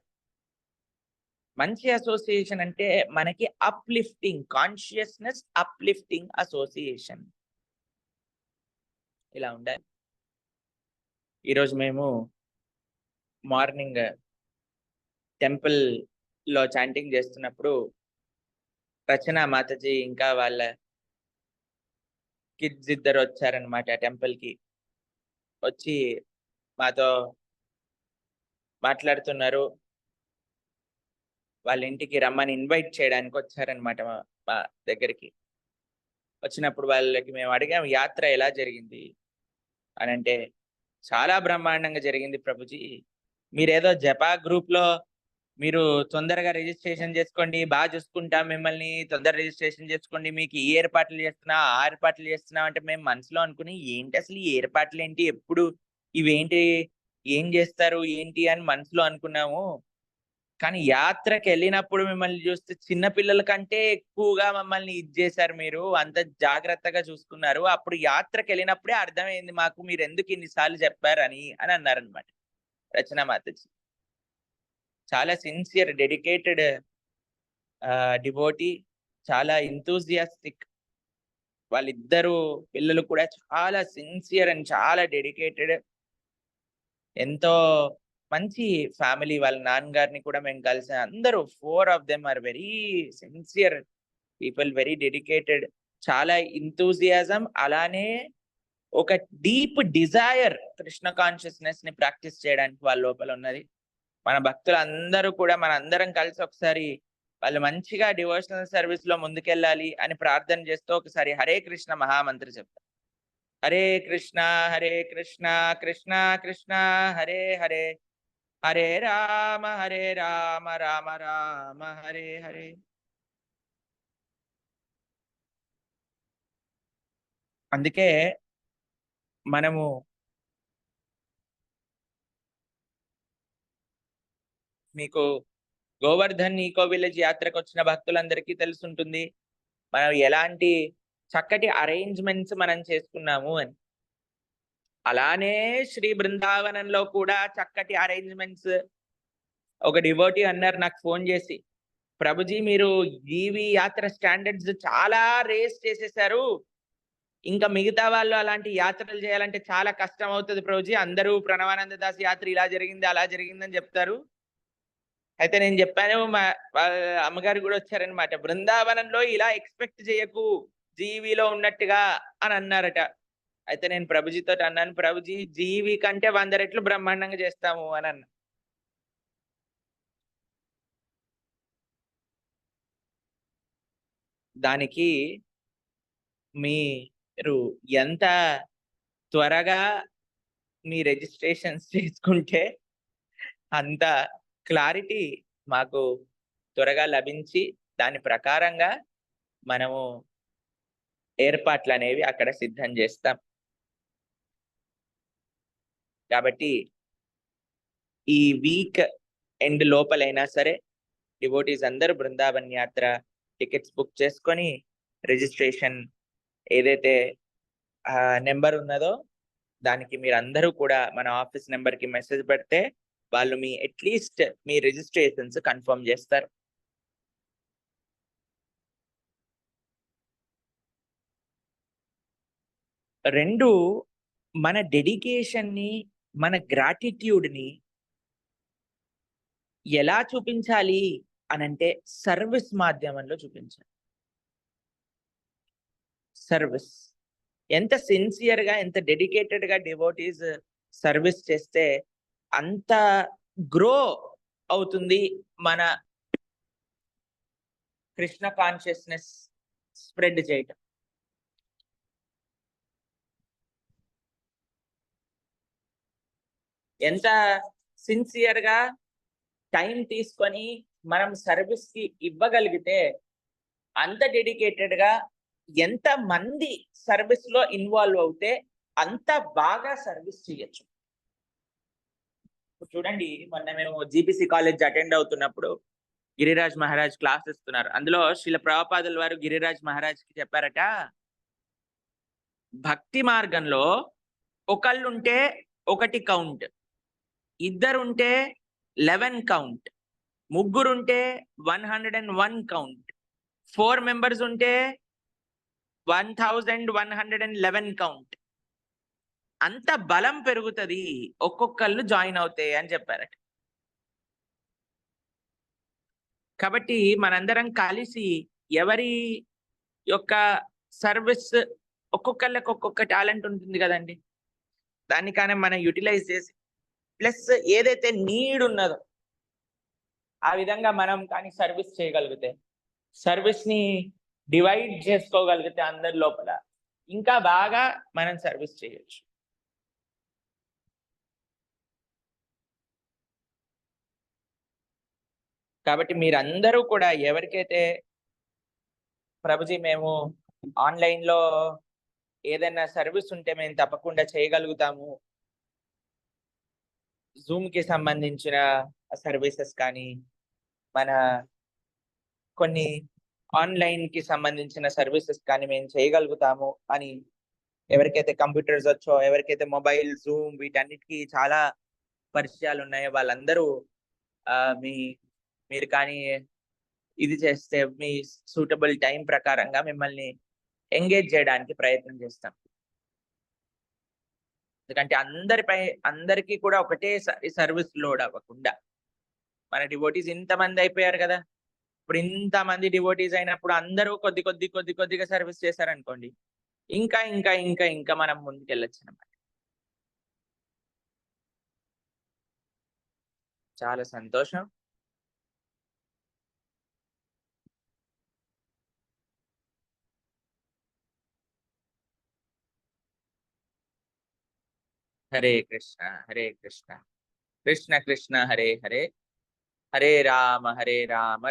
మంచి అసోసియేషన్ అంటే మనకి అప్లిఫ్టింగ్ కాన్షియస్నెస్, అప్లిఫ్టింగ్ అసోసియేషన్ ఇలా ఉండాలి. ఈరోజు మేము మార్నింగ్ టెంపుల్ లో చాంటింగ్ చేస్తున్నప్పుడు రచన మాతాజీ ఇంకా వాళ్ళ కిడ్స్ ఇద్దరు వచ్చారనమాట టెంపుల్ కి. వచ్చి మాతో మాట్లాడుతున్నారు. వాళ్ళ ఇంటికి రమ్మని ఇన్వైట్ చేయడానికి వచ్చారనమాట మా దగ్గరికి. వచ్చినప్పుడు వాళ్ళకి మేము అడిగాం, యాత్ర ఎలా జరిగింది అని. అంటే చాలా బ్రహ్మాండంగా జరిగింది ప్రభుజీ. మీరేదో జపా గ్రూప్ లో మీరు తొందరగా రిజిస్ట్రేషన్ చేసుకోండి, బాగా చూసుకుంటాం మిమ్మల్ని, తొందర రిజిస్ట్రేషన్ చేసుకోండి, మీకు ఈ ఏర్పాట్లు చేస్తున్నా ఆ ఏర్పాట్లు చేస్తున్నా అంటే మేము మనసులో అనుకుని ఏంటి అసలు ఈ ఏర్పాట్లు ఏంటి, ఎప్పుడు ఇవేంటి, ఏం చేస్తారు ఏంటి అని మనసులో అనుకున్నాము. కానీ యాత్రకి వెళ్ళినప్పుడు మిమ్మల్ని చూస్తే చిన్న పిల్లల కంటే ఎక్కువగా మమ్మల్ని ఇది చేశారు, మీరు అంత జాగ్రత్తగా చూసుకున్నారు. అప్పుడు యాత్రకి వెళ్ళినప్పుడే అర్థమైంది మాకు మీరు ఎందుకు ఇన్నిసార్లు చెప్పారు అని అన్నారనమాట రచనా మాతాజీ. చాలా సిన్సియర్, డెడికేటెడ్ డివోటీ, చాలా ఎంతూజియాస్టిక్. వాళ్ళిద్దరు పిల్లలు కూడా చాలా సిన్సియర్ అండ్ చాలా డెడికేటెడ్. ఎంతో మంచి ఫ్యామిలీ. వాళ్ళ నాన్నగారిని కూడా మేము కలిసి, అందరూ 4 of them are very sincere people, very dedicated. చాలా ఎంతూజియాజం, అలానే ఒక డీప్ డిజైర్ కృష్ణ కాన్షియస్నెస్ ని ప్రాక్టీస్ చేయడానికి వాళ్ళ లోపల ఉన్నది. మన భక్తులు అందరూ కూడా మన అందరం కలిసి ఒకసారి వాళ్ళు మంచిగా డివోషనల్ సర్వీస్ లో ముందుకెళ్ళాలి అని ప్రార్థన చేస్తూ ఒకసారి హరే కృష్ణ మహామంత్రి చెప్తారు. హరే కృష్ణ కృష్ణ కృష్ణ హరే హరే, హరే రామ రామ రామ హరే హరే. అందుకే మనము మీకు గోవర్ధన్ ఈకో విలేజ్ యాత్రకు వచ్చిన భక్తులందరికీ తెలుసుంటుంది మనం ఎలాంటి చక్కటి అరేంజ్మెంట్స్ మనం చేసుకున్నాము అని. అలానే శ్రీ బృందావనంలో కూడా చక్కటి అరేంజ్మెంట్స్. ఒక డివోటీ అన్నారు నాకు ఫోన్ చేసి, ప్రభుజీ మీరు జీవి యాత్ర స్టాండర్డ్స్ చాలా రేస్ చేసేసారు, ఇంకా మిగతా వాళ్ళు అలాంటి యాత్రలు చేయాలంటే చాలా కష్టం అవుతుంది ప్రభుజీ, అందరూ ప్రణవానంద దాస్ యాత్ర ఇలా జరిగింది అలా జరిగిందని చెప్తారు. అయితే నేను చెప్పాను, మా అమ్మగారు కూడా వచ్చారనమాట, బృందావనంలో ఇలా ఎక్స్పెక్ట్ చేయకు జీవిలో ఉన్నట్టుగా అని అన్నారట. అయితే నేను ప్రభుజీతో అన్నాను, ప్రభుజీ జీవి కంటే 100 రెట్లు బ్రహ్మాండంగా చేస్తాము అని అన్నా. దానికి మీరు ఎంత త్వరగా మీ రిజిస్ట్రేషన్స్ చేసుకుంటే అంత క్లారిటీ మాకు త్వరగా లభించి దాని ప్రకారంగా మనము ఏర్పాట్లు అనేవి అక్కడ సిద్ధం చేస్తాం. కాబట్టి ఈ వీక్ ఎండ్ లోపలైనా సరే డివోటీస్ అందరూ బృందావన్ యాత్ర టికెట్స్ బుక్ చేసుకొని రిజిస్ట్రేషన్ ఏదైతే నెంబర్ ఉన్నదో దానికి మీరు అందరూ కూడా మన ఆఫీస్ నెంబర్ కి మెసేజ్ పెడితే వాళ్ళు మీ అట్లీస్ట్ మీ రిజిస్ట్రేషన్స్ కన్ఫర్మ్ చేస్తారు. రెండు, మన డెడికేషన్ ని మన గ్రాటిట్యూడ్ ని ఎలా చూపించాలి అనంటే సర్వీస్ మాధ్యమంలో చూపించాలి. సర్వీస్ ఎంత సిన్సియర్ గా ఎంత డెడికేటెడ్ గా డివోటీస్ సర్వీస్ చేస్తే అంత గ్రో అవుతుంది మన కృష్ణ కాన్షియస్నెస్ స్ప్రెడ్ చేయటం. ఎంత సిన్సియర్ గా టైం తీసుకొని మనం సర్వీస్ కి ఇవ్వగలిగితే అంత డెడికేటెడ్ గా ఎంత మంది సర్వీస్ లో ఇన్వాల్వ్ అవుతే అంత బాగా సర్వీస్ చేయొచ్చు. చూడండి, మొన్న మేము జీపీసీ కాలేజ్ అటెండ్ అవుతున్నప్పుడు గిరిరాజ్ మహారాజ్ క్లాస్ ఇస్తున్నారు. అందులో శ్రీల ప్రభుపాదుల వారు గిరిరాజ్ మహారాజ్ కి చెప్పారట, భక్తి మార్గంలో ఒకళ్ళుంటే 1 కౌంట్, ఇద్దరుంటే 11 కౌంట్, ముగ్గురుంటే 101 కౌంట్, 4 మెంబర్స్ ఉంటే 1111 కౌంట్. అంత బలం పెరుగుతుంది ఒక్కొక్కళ్ళు జాయిన్ అవుతాయి అని చెప్పారట. కాబట్టి మనందరం కలిసి ఎవరి యొక్క సర్వీస్ ఒక్కొక్కళ్ళకి ఒక్కొక్క టాలెంట్ ఉంటుంది కదండి, దాన్ని కానీ మనం యూటిలైజ్ చేసి ప్లస్ ఏదైతే నీడ్ ఉన్నదో ఆ విధంగా మనం కానీ సర్వీస్ చేయగలిగితే, సర్వీస్ ని డివైడ్ చేసుకోగలిగితే అందరి లోపల ఇంకా బాగా మనం సర్వీస్ చేయొచ్చు. కాబట్టి మీరందరూ కూడా ఎవరికైతే ప్రభుజీ మేము ఆన్లైన్ లో ఏదైనా సర్వీస్ ఉంటే మేము తప్పకుండా చేయగలుగుతాము, జూమ్ కి సంబంధించిన సర్వీసెస్ కానీ మన కొన్ని ఆన్లైన్ కి సంబంధించిన సర్వీసెస్ కానీ మేము చేయగలుగుతాము అని ఎవరికైతే కంప్యూటర్స్ వచ్చో, ఎవరికైతే మొబైల్ జూమ్ వీటన్నిటికీ చాలా పరిచయాలు ఉన్నాయో వాళ్ళందరూ మీరు కానీ ఇది చేస్తే మీ సూటబుల్ టైం ప్రకారంగా మిమ్మల్ని ఎంగేజ్ చేయడానికి ప్రయత్నం చేస్తాం. ఎందుకంటే అందరికీ కూడా ఒకటేసారి సర్వీస్ లోడ్ అవ్వకుండా, మన డివోటీస్ ఇంతమంది అయిపోయారు కదా, ఇప్పుడు ఇంతమంది డివోటీస్ అయినప్పుడు అందరూ కొద్దిగా సర్వీస్ చేశారనుకోండి, ఇంకా ఇంకా ఇంకా ఇంకా మనం ముందుకెళ్ళొచ్చు అన్నమాట. చాలా సంతోషం. హరే కృష్ణ హరే కృష్ణ కృష్ణ కృష్ణ హరే హరే, హరే రామ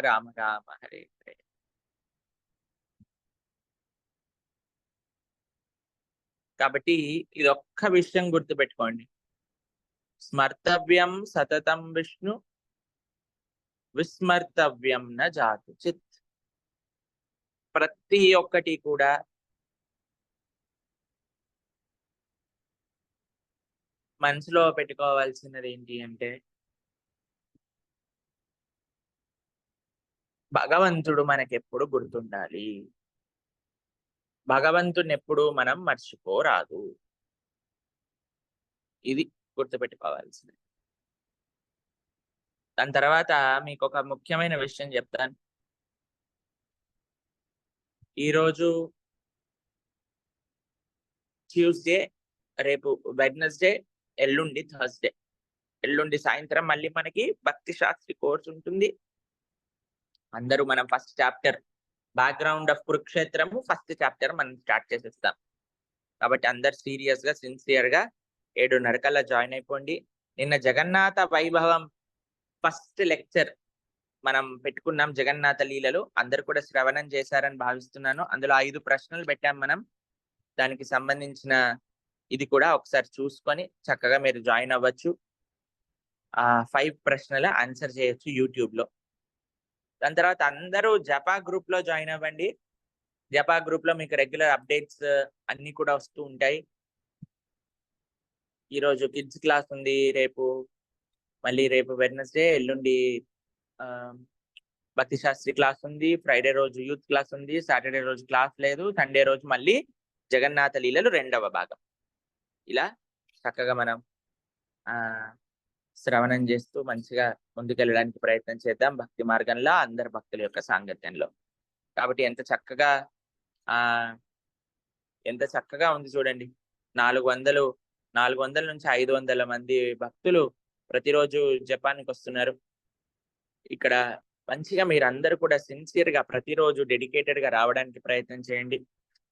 రామ రామ హరే హరే. కాబట్టి ఇది ఒక్క విషయం గుర్తుపెట్టుకోండి. స్మర్తవ్యం సతతం విష్ణు, విస్మర్తవ్యం న జాతు చిత్. ప్రతి ఒక్కటి కూడా మనసులో పెట్టుకోవాల్సినది ఏంటి అంటే, భగవంతుడు మనకెప్పుడు గుర్తుండాలి. భగవంతుని ఎప్పుడు మనం మర్చిపోరాదు. ఇది గుర్తుపెట్టుకోవాల్సింది. దాని తర్వాత మీకు ఒక ముఖ్యమైన విషయం చెప్తాను. ఈరోజు ట్యూస్డే, రేపు వెడ్నెస్డే, ఎల్లుండి థర్స్డే. ఎల్లుండి సాయంత్రం మళ్ళీ మనకి భక్తి శాస్త్రి కోర్స్ ఉంటుంది. అందరూ మనం ఫస్ట్ చాప్టర్ బ్యాక్గ్రౌండ్ ఆఫ్ కురుక్షేత్రము ఫస్ట్ చాప్టర్ మనం స్టార్ట్ చేసేస్తాం. కాబట్టి అందరు సీరియస్ గా సిన్సియర్ గా 7:30 కల్లా జాయిన్ అయిపోండి. నిన్న జగన్నాథ వైభవం ఫస్ట్ లెక్చర్ మనం పెట్టుకున్నాం. జగన్నాథ లీలలు అందరు కూడా శ్రవణం చేశారని భావిస్తున్నాను. అందులో 5 ప్రశ్నలు పెట్టాం మనం. దానికి సంబంధించిన ఇది కూడా ఒకసారి చూసుకొని చక్కగా మీరు జాయిన్ అవ్వచ్చు. 5 ప్రశ్నల ఆన్సర్ చేయొచ్చు యూట్యూబ్ లో. దాని తర్వాత అందరూ జపా గ్రూప్ లో జాయిన్ అవ్వండి. జపా గ్రూప్ లో మీకు రెగ్యులర్ అప్డేట్స్ అన్ని కూడా వస్తూ ఉంటాయి. ఈ రోజు కిడ్స్ క్లాస్ ఉంది, మళ్ళీ రేపు వెడ్నెస్డే, ఎల్లుండి భక్తి శాస్త్రి క్లాస్ ఉంది, ఫ్రైడే రోజు యూత్ క్లాస్ ఉంది, సాటర్డే రోజు క్లాస్ లేదు, సండే రోజు మళ్ళీ జగన్నాథ లీలలు 2వ భాగం. ఇలా చక్కగా మనం శ్రవణం చేస్తూ మంచిగా ముందుకెళ్ళడానికి ప్రయత్నం చేద్దాం భక్తి మార్గంలో, అందరి భక్తుల యొక్క సాంగత్యంలో. కాబట్టి ఎంత చక్కగా ఉంది చూడండి. 400 నుంచి 500 మంది భక్తులు ప్రతిరోజు జపానికి వస్తున్నారు. ఇక్కడ మంచిగా మీరందరూ కూడా సిన్సియర్ గా ప్రతిరోజు డెడికేటెడ్ గా రావడానికి ప్రయత్నం చేయండి.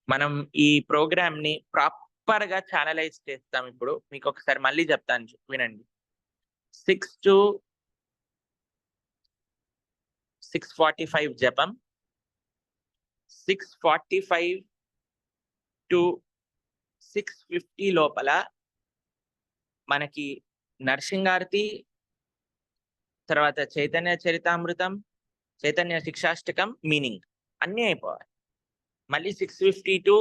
మనం ఈ ప్రోగ్రామ్ ని ప్రాపర్ గా ఛానలైజ్ చేస్తాం. ఇప్పుడు మీకు ఒకసారి మళ్ళీ చెప్తాను, వినండి. 6 to 6:45 జపం, 6:45 to 6:50 లోపల మనకి నరసింహారతి, తర్వాత చైతన్య చరితామృతం, చైతన్య శిక్షాష్టకం మీనింగ్ అన్నీ అయిపోవాలి. మళ్ళీ 6:50 to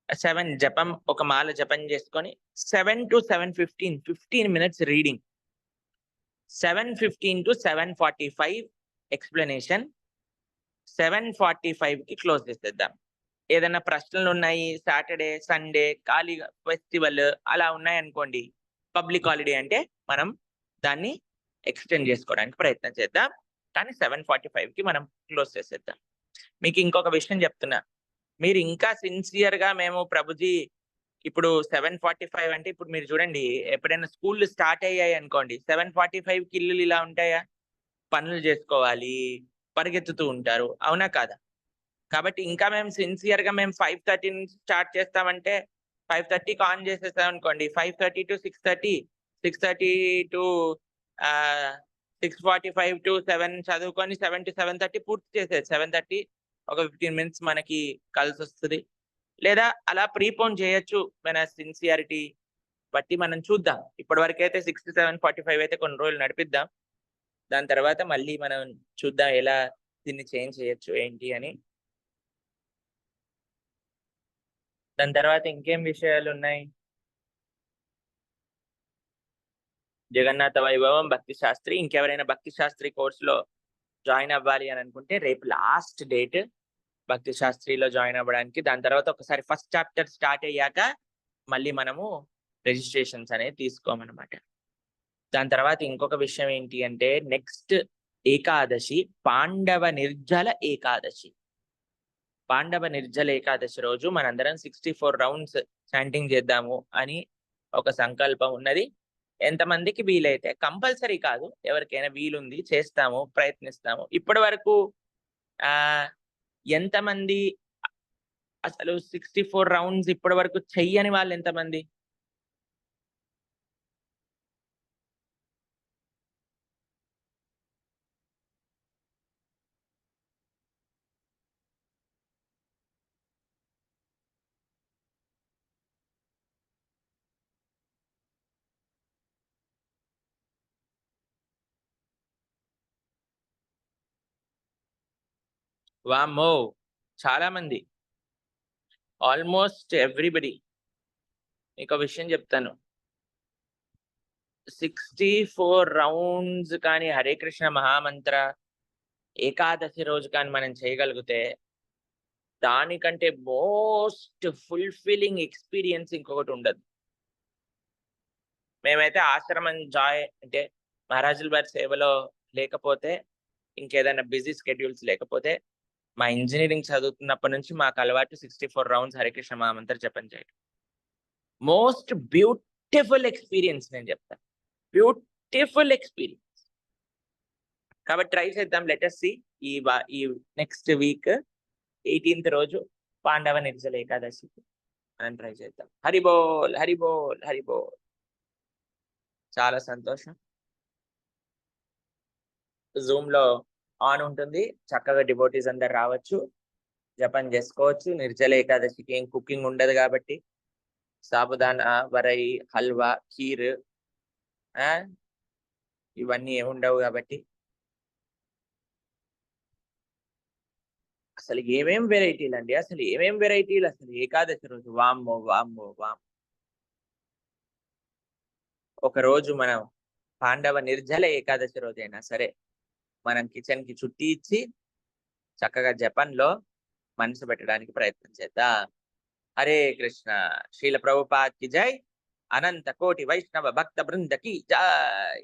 7 జపం, ఒక మాల జపం చేసుకొని 7 to 7:15 15 minutes reading, 7:15 to 7:45 explanation, 7:45 కి క్లోజ్ చేసేద్దాం. ఏదైనా ప్రశ్నలు ఉన్నాయి, సాటర్డే సండే ఖాళీగా ఫెస్టివల్ అలా ఉన్నాయి అనుకోండి, పబ్లిక్ హాలిడే అంటే మనం దాన్ని ఎక్స్టెండ్ చేసుకోవడానికి ప్రయత్నం చేద్దాం. కానీ 7:45 కి మనం క్లోజ్ చేసేద్దాం. మీకు ఇంకొక విషయం చెప్తున్నా, మీరు ఇంకా సిన్సియర్ గా మేము ప్రభుజీ ఇప్పుడు 7:45 అంటే, ఇప్పుడు మీరు చూడండి, ఎప్పుడైనా స్కూల్ స్టార్ట్ అయ్యాయి అనుకోండి, 7:45 కి ఇల్లు ఇలా ఉంటాయా? పనులు చేసుకోవాలి, పరిగెత్తుతూ ఉంటారు, అవునా కాదా? కాబట్టి ఇంకా మేము సిన్సియర్ గా మేము 5:30 నుంచి స్టార్ట్ చేస్తామంటే 5:30కి ఆన్ చేసేస్తాం అనుకోండి, 5:30 to 6:30, 6:30 to 6:45 to 7 చదువుకొని 7 to 7:30 పూర్తి చేసేది. 7:30 ఒక 15 minutes మనకి కలిసి వస్తుంది. లేదా అలా ప్రీపోన్ చేయొచ్చు, మన సిన్సియారిటీ బట్టి మనం చూద్దాం. ఇప్పటి వరకు అయితే 6 to 7:45 అయితే కొన్ని రోజులు నడిపిద్దాం. దాని తర్వాత మళ్ళీ మనం చూద్దాం ఎలా దీన్ని చేంజ్ చేయొచ్చు ఏంటి అని. దాని తర్వాత ఇంకేం విషయాలు ఉన్నాయి? జగన్నాథ వైభవం, భక్తి శాస్త్రి. ఇంకెవరైనా భక్తి శాస్త్రి కోర్సులో జాయిన్ అవ్వాలి అని అనుకుంటే రేపు లాస్ట్ డేట్ భక్తి శాస్త్రిలో జాయిన్ అవ్వడానికి. దాని తర్వాత ఒకసారి ఫస్ట్ చాప్టర్ స్టార్ట్ అయ్యాక మళ్ళీ మనము రిజిస్ట్రేషన్స్ అనేది తీసుకోమన్నమాట. దాని తర్వాత ఇంకొక విషయం ఏంటి అంటే, నెక్స్ట్ ఏకాదశి పాండవ నిర్జల ఏకాదశి. పాండవ నిర్జల ఏకాదశి రోజు మనందరం 64 రౌండ్స్ చాంటింగ్ చేద్దాము అని ఒక సంకల్పం ఉన్నది. ఎంతమందికి వీలైతే, కంపల్సరీ కాదు, ఎవరికైనా వీలుంది చేస్తాము, ప్రయత్నిస్తాము. ఇప్పటి వరకు ఎంతమంది అసలు 64 రౌండ్స్ ఇప్పటి వరకు చెయ్యని వాళ్ళు ఎంతమంది? వామ్మో చాలా మంది, ఆల్మోస్ట్ ఎవ్రీబడి. మీకు ఒక విషయం చెప్తాను, 64 రౌండ్స్ కానీ హరే కృష్ణ మహామంత్ర ఏకాదశి రోజు కానీ మనం చేయగలిగితే దానికంటే మోస్ట్ ఫుల్ఫిల్లింగ్ ఎక్స్పీరియన్స్ ఇంకొకటి ఉండదు. మేమైతే ఆశ్రమం అంటే మహారాజుల వారి సేవలో లేకపోతే, ఇంకేదైనా బిజీ స్కెడ్యూల్స్ లేకపోతే, మా ఇంజనీరింగ్ చదువుతున్నప్పటి నుంచి మాకు అలవాటు 64 రౌండ్స్ హరికృష్ణ మహామంత్ర జపం చేయడం. మోస్ట్ బ్యూటిఫుల్ ఎక్స్పీరియన్స్ నేను చెప్తాను, బ్యూటిఫుల్ ఎక్స్పీరియన్స్. కాబట్టి ట్రై చేద్దాం. లెటర్స్ సి ఈ నెక్స్ట్ వీక్ 18th రోజు పాండవ నిర్జల ఏకాదశికి మనం ట్రై చేద్దాం. హరి బోల్ హరి బోల్ హరి బోల్. చాలా సంతోషం. జూమ్ లో ఆన్ ఉంటుంది, చక్కగా డివోటీస్ అందరు రావచ్చు, జపం చేసుకోవచ్చు. నిర్జల ఏకాదశికి ఏం కుకింగ్ ఉండదు కాబట్టి సాబుదానా, వరై, హల్వా, ఖీర్ ఇవన్నీ ఏముండవు కాబట్టి అసలు ఏమేం వెరైటీలు అండి, అసలు ఏమేం వెరైటీలు అసలు ఏకాదశి రోజు. వామ్మో వామ్మో వామ్. ఒక రోజు మనం పాండవ నిర్జల ఏకాదశి రోజైనా సరే మనం కిచెన్ కి చుట్టి ఇచ్చి చక్కగా జపంలో మనసు పెట్టడానికి ప్రయత్నం చేద్దాం. హరే కృష్ణ. శ్రీల ప్రభుపాద్ కి జై. అనంత కోటి వైష్ణవ భక్త బృందకి జై.